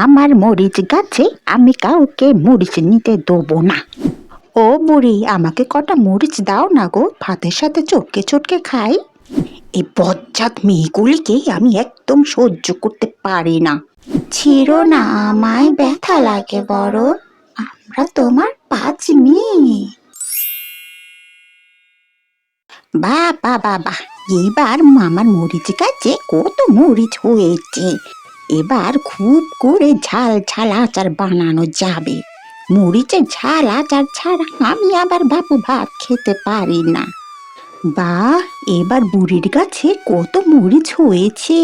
আমার মরিচ গাছে আমি কাউকে মরিচ নিতে দেবো না। ও বুড়ি, আমাকে কটা মরিচ দাও না গো, ভাতের সাথে চটকে চটকে খাই। এই বজ্জাত মেয়েগুলিকে আমি একদম সহ্য করতে পারি না। ছিড়ো না আমায়, ব্যথা লাগে বড়, আমরা তোমার 5 মেয়ে। বাবা বাবা, এবার মামার মরিচ গাছে কত মরিচ হয়েছে। এবার খুব করে ঝাল ঝাল আচার বানানো যাবে। মরিচের ঝাল আচার ছাড়া আমি আবার বাপু ভাত খেতে পারি না। বাহ, এবার বুড়ির গাছে কত মরিচ হয়েছে।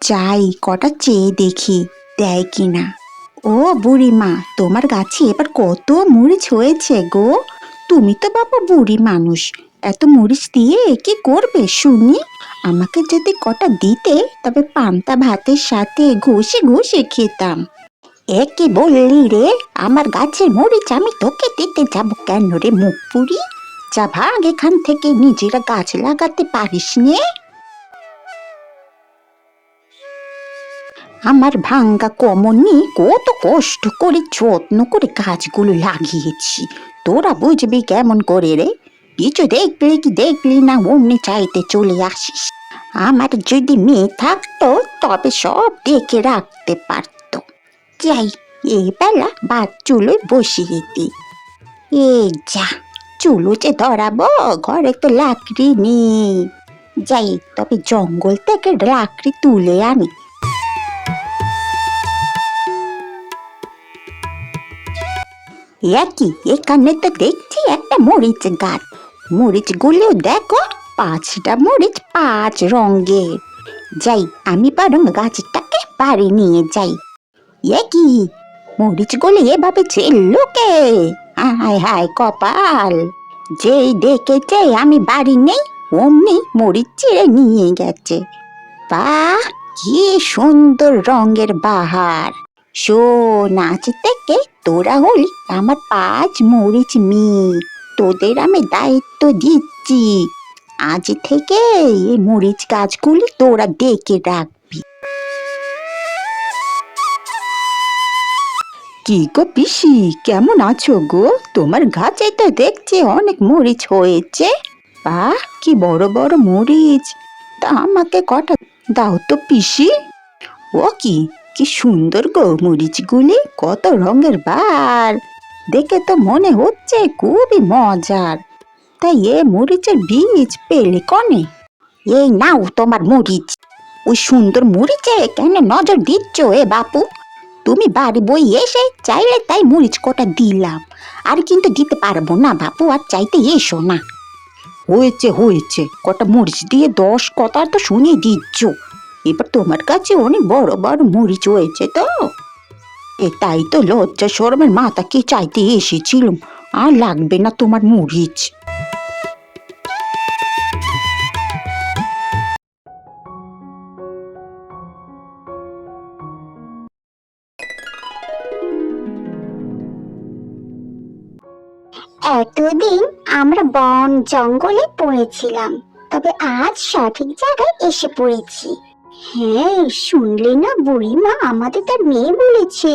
যাই কটা চেয়ে দেখি দেয় কিনা। ও বুড়িমা, তোমার গাছে এবার কত মরিচ হয়েছে গো? তুমি তো বাবা বুড়ি মানুষ, এত মরিচ দিয়ে কি করবে শুনি? আমাকে যদি কটা দিতে তবে পান্তা ভাতের সাথে ঘষে ঘষে খেতাম। এ কি বললি রে? আমার গাছের মরিচ আমি তোকে দিতে যাব কেন রে মুখ পুরি? যা ভাগ এখান থেকে, নিজেরা গাছ লাগাতে পারিস নে? আমার ভাঙ্গা কমন নিয়ে কত কষ্ট করে যত্ন করে গাছগুলো লাগিয়েছি, তোরা বুঝবি কেমন করে রে? কিছু দেখলি কি দেখলি না অমনি চাইতে চলে আসিস। আমার যদি মেয়ে থাকতো তবে সব দেখে রাখতে পারতো। যাই, এই বেলা ভাত চুলোয় বসিয়ে দিই। এই যা, চুলো যে ধরাবো, ঘরে তো লাকড়ি নেই। যাই তবে জঙ্গল থেকে লাকড়ি তুলে আনি। একই, এখানে তো দেখছি একটা মরিচ গাছ। মরিচ গুলো দেখো, 5টা মরিচ 5 রঙের। যাই, আমি বরং গাছটাকে বাড়ি নিয়ে যাই। একই, মরিচ গুলো এভাবে ছেড়লো কে? হায় হায় কপাল, যেই দেখেছে আমি বাড়ি নেই অমনি মরিচ ছিঁড়ে নিয়ে গেছে। বাহ, কি সুন্দর রঙের বাহার। শোন, আজ থেকে তোরা হলি আমার 5 মরিচ মেয়ে। তোদের আমি দায়িত্ব দিচ্ছি, আজ থেকে এই মরিচ গাছগুলি তোরা দেখে রাখবি। কি গো পিসি, কেমন আছো গো? তোমার গাছে তো দেখছি অনেক মরিচ হয়েছে। বাহ, কি বড় বড় মরিচ। তা আমাকে কটা দাও তো পিসি। ও কি, কি সুন্দর গো মরিচগুলি, কত রঙের বার। দেখে তো মনে হচ্ছে খুবই মজার। তাই এ মরিচের বীজ পেলে কনে? এই নাও তোমার মরিচ। ওই সুন্দর মরিচে কেন নজর দিচ্ছ এ বাপু? তুমি বাড়ি বই এসে চাইলে তাই মরিচ কটা দিলাম, আর কিন্তু দিতে পারবো না বাপু, আর চাইতে এসো না। হয়েছে হয়েছে, কটা মরিচ দিয়ে 10 কথা তো শুনিয়ে দিচ্ছ। এবার তোমার কাছে অনেক বড় বড় মরিচ হয়েছে তো, তাই তো লজ্জা শরমের মাথাকে চাইতে এসেছিলাম। আর লাগবে না তোমার মরিচ। এতদিন আমরা বন জঙ্গলে পড়েছিলাম, তবে আজ সঠিক জায়গায় এসে পড়েছি। হ্যাঁ, শুনলে না বুড়িমা আমাদের তার মেয়ে বলেছে।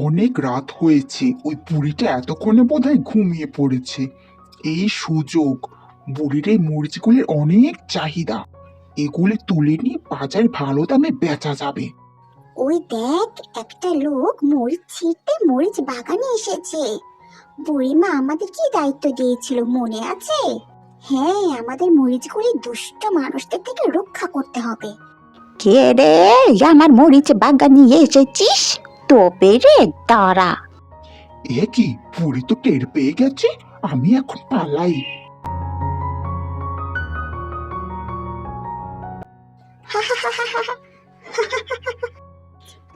অনেক রাত হয়েছে, ওই বুড়িটা এতক্ষণে বোধহয় ঘুমিয়ে পড়েছে। এই সুযোগ, বুড়ির এই মরিচগুলির অনেক চাহিদা, এগুলি তুলে নিয়ে বাজারে ভালো দামে বেচা যাবে। ওই দেখ, একটা লোক মরিচ ছিঁড়তে মরিচ বাগানে এসেছে। বুড়িমা আমাদের কি দায়িত্ব দিয়েছিল মনে আছে? হ্যাঁ, আমাদের মরিচগুলি দুষ্ট মানুষদের থেকে রক্ষা করতে হবে। কে রে, আমার মরিচ বাগানে এসেছিস? তবে রে দাঁড়া। এ কি, বুড়ি তো টের পেয়ে গেছে, আমি এখন পালাই।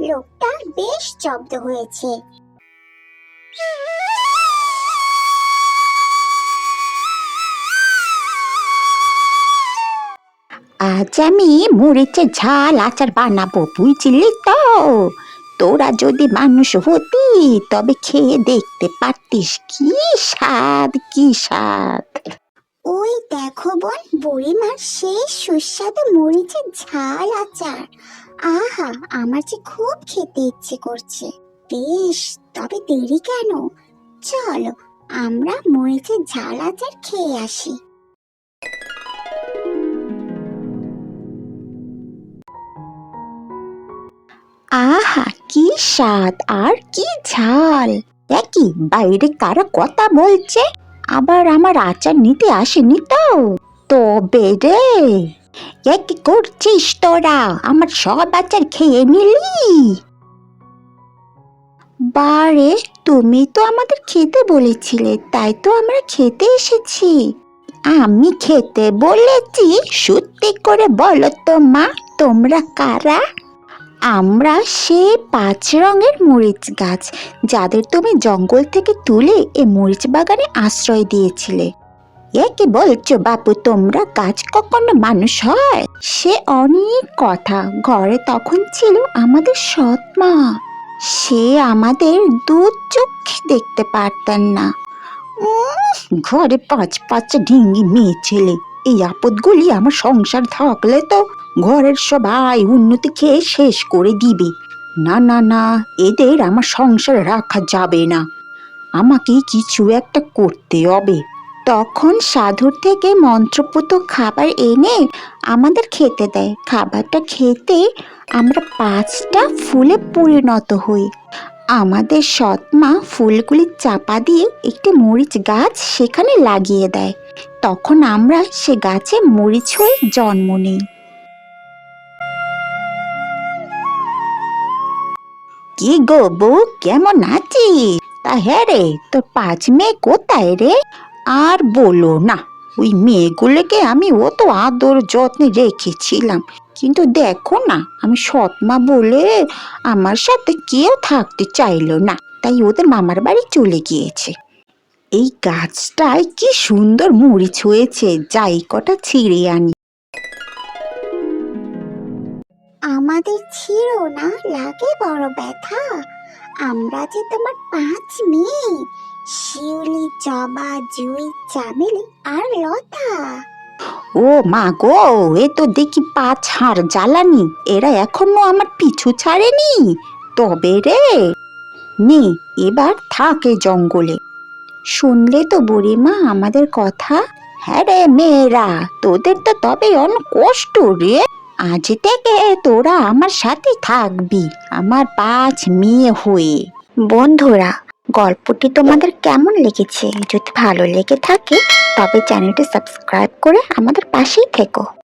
লোকটা বেশ জব্দ হয়েছে। আজ আমি মরিচের ঝাল আচার বানাবো, বুঝলি তো? তোরা যদি মানুষ হতি তবে খেয়ে দেখতে পারতিস কি স্বাদ, কি স্বাদ। ওই দেখো বোন, বুড়িমার সেই সুস্বাদু মরিচের ঝাল আচার। আহা, আমার যে খুব খেতে ইচ্ছে করছে। বেশ, তবে দেরি কেন, চলো আমরা মরিচের ঝাল আচার খেয়ে আসি। আহা, কি স্বাদ আর কি ঝাল! একই বাইরে কারা কথা বলছে, আবার আমার আচার নিতে আসেনি তো। তবে রে, কি করছিস তোরা? আমার সব আচার খেয়ে নিলি? বারে, তুমি তো আমাদের খেতে বলেছিলে, তাই তো আমরা খেতে এসেছি। আমি খেতে বলেছি? সত্যি করে বলো তো মা, তোমরা কারা? আমরা সে 5 রঙের মরিচ গাছ, যাদের তুমি জঙ্গল থেকে তুলে এ মরিচ বাগানে আশ্রয় দিয়েছিলে। এ কি বলছো বাপু, তোমরা গাছ কখনো মানুষ হয়? সে অনেক কথা। ঘরে তখন ছিল আমাদের সৎ মা, সে আমাদের দু চোখে দেখতে পারতেন না। ঘরে 5 ঢিঙ্গি মেয়ে ছেলে, এই আপদগুলি আমার সংসার থাকলে তো ঘরের সবাই উন্নতি খেয়ে শেষ করে দিবে। না না না, এদের আমার সংসারে রাখা যাবে না, আমাকে কিছু একটা করতে হবে। তখন সাধুর থেকে মন্ত্রপুত খাবার এনে আমাদের খেতে দেয়। খাবারটা খেতে আমরা 5টা ফুলে পরিণত হই। আমাদের সৎমা ফুলগুলি চাপা দিয়ে একটি মরিচ গাছ সেখানে লাগিয়ে দেয়। তখন আমরা সে গাছে মরিচ হয়ে জন্ম নিই। কি গো বউ, কেমন আছিস? তা হ্যাঁ রে, তোর 5 মেয়ে কোথায় রে? আর বলো না, ওই মেয়েগুলোকে আমি অত আদর যত্নে রেখেছিলাম, কিন্তু দেখো না, আমি সৎমা বলে আমার সাথে কেউ থাকতে চাইলো না, তাই ওদের মামার বাড়ি চলে গিয়েছে। এই গাছটায় কি সুন্দর মরিচ হয়েছে, যাই কটা ছিঁড়ে আনি। আমাদের ছিল না লাগে বড় ব্যথা। আমরা যে তোমার 5 মেয়ে, শিউলি, জবা, জুই, চামেলি আর লতা। ও মা গো, এ তো দেখি 5 হাড় জ্বালানি, এরা এখনো আমার পিছু ছাড়েনি। তবে রে, নে এবার থাকে জঙ্গলে। শুনলে তো বুড়িমা আমাদের কথা? হ্যাঁ রে মেয়েরা, তোদের তো তবে অনেক কষ্ট রে। আজ থেকে তোরা আমার সাথে থাকবি, আমার 5 মেয়ে হয়ে। বন্ধুরা, গল্পটি তোমাদের কেমন লেগেছে? যদি ভালো লেগে থাকে তবে চ্যানেলটি সাবস্ক্রাইব করে আমাদের পাশেই থেকো।